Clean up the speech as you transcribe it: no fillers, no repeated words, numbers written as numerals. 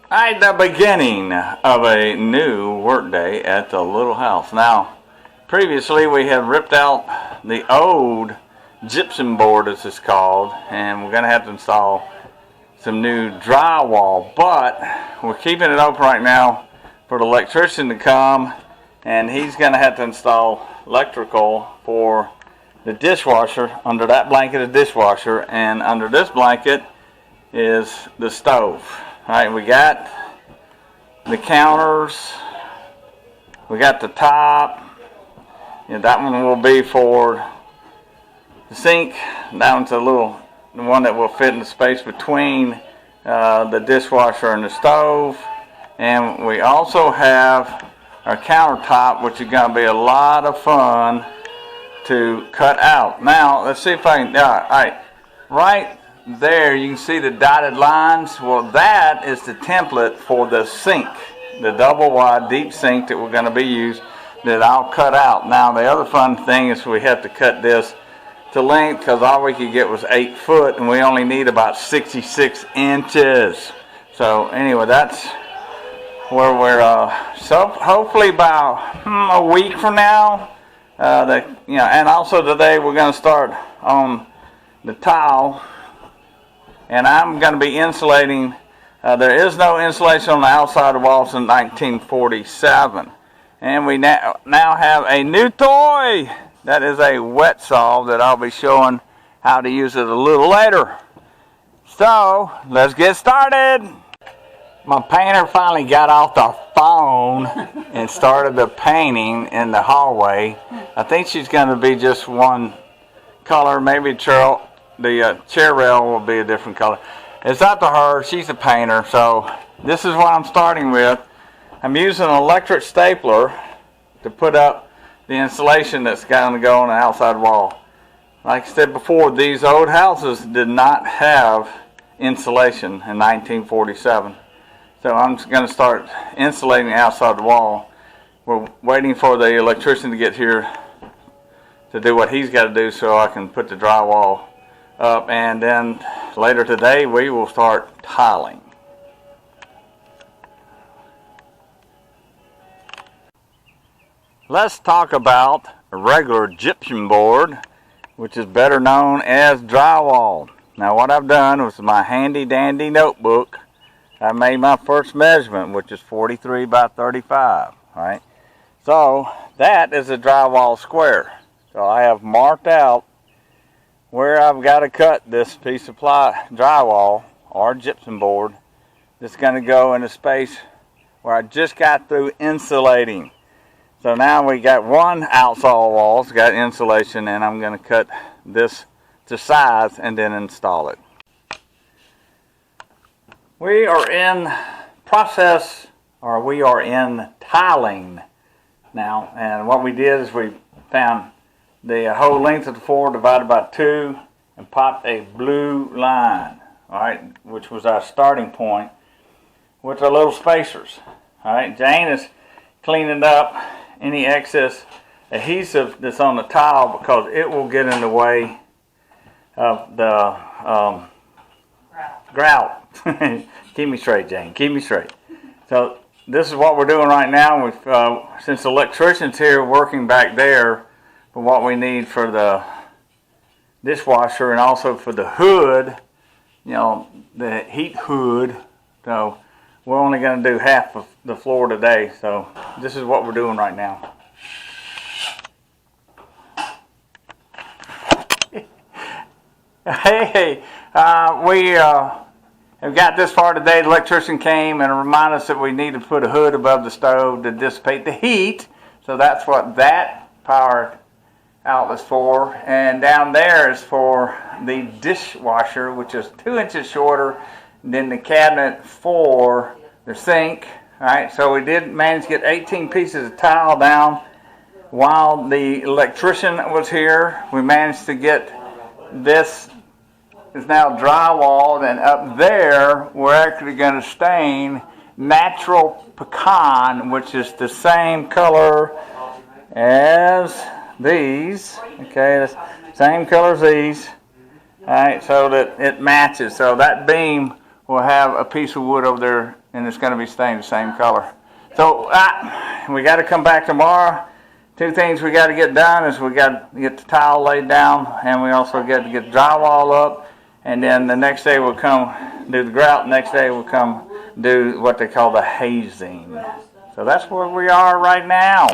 Alright, the beginning of a new workday at the little house. Now, previously we had ripped out the old gypsum board, as it's called, and we're going to have to install some new drywall, but we're keeping it open right now for the electrician to come, and he's going to have to install electrical for the dishwasher under that blanket of dishwasher, and under this blanket is the stove. Alright, we got the counters, we got the top, that one will be for the sink, that one's the one that will fit in the space between the dishwasher and the stove, and we also have our countertop, which is going to be a lot of fun to cut out. Now, let's see if I can, alright, right there you can see the dotted lines. Well, that is the template for the sink, the double wide deep sink that we're going to be using, that I'll cut out. Now the other fun thing is we have to cut this to length, because all we could get was 8 foot and we only need about 66 inches. So anyway, that's where we're so hopefully about a week from now, and also today we're going to start on the tile. And I'm going to be insulating. There is no insulation on the outside of the wall since 1947. And we now have a new toy. That is a wet saw that I'll be showing how to use it a little later. So, let's get started. My painter finally got off the phone and started the painting in the hallway. I think she's going to be just one color, maybe the chair rail will be a different color. It's up to her. She's a painter. So this is what I'm starting with. I'm using an electric stapler to put up the insulation that's going to go on the outside wall. Like I said before, these old houses did not have insulation in 1947. So I'm just going to start insulating the outside of the wall. We're waiting for the electrician to get here to do what he's got to do so I can put the drywall up, and then later today we will start tiling. Let's talk about a regular gypsum board, which is better known as drywall. Now what I've done was my handy dandy notebook. I made my first measurement, which is 43 by 35. Right? So that is a drywall square. So I have marked out where I've got to cut this piece of drywall or gypsum board that's going to go in a space where I just got through insulating. So now we got one outside wall, it's got insulation, and I'm going to cut this to size and then install it. We are in tiling now, and what we did is we found the whole length of the floor divided by 2 and popped a blue line, alright, which was our starting point with our little spacers. Alright, Jane is cleaning up any excess adhesive that's on the tile because it will get in the way of the grout. Keep me straight, Jane, keep me straight. So this is what we're doing right now. Since the electrician's here working back there, what we need for the dishwasher and also for the hood, the heat hood. So we're only going to do half of the floor today. So this is what we're doing right now. Hey, we have got this far today. The electrician came and reminded us that we need to put a hood above the stove to dissipate the heat. So that's what that power outlet's for, and down there is for the dishwasher, which is 2 inches shorter than the cabinet for the sink. Alright, so we did manage to get 18 pieces of tile down while the electrician was here. We managed to get this is now drywalled, and up there we're actually going to stain natural pecan, which is the same color as these. Okay, the same color as these. Alright, so that it matches. So that beam we'll have a piece of wood over there, and it's going to be stained the same color. So we got to come back tomorrow. Two things we got to get done is we got to get the tile laid down, and we also got to get the drywall up. And then the next day we'll come do the grout. Next day we'll come do what they call the hazing. So that's where we are right now.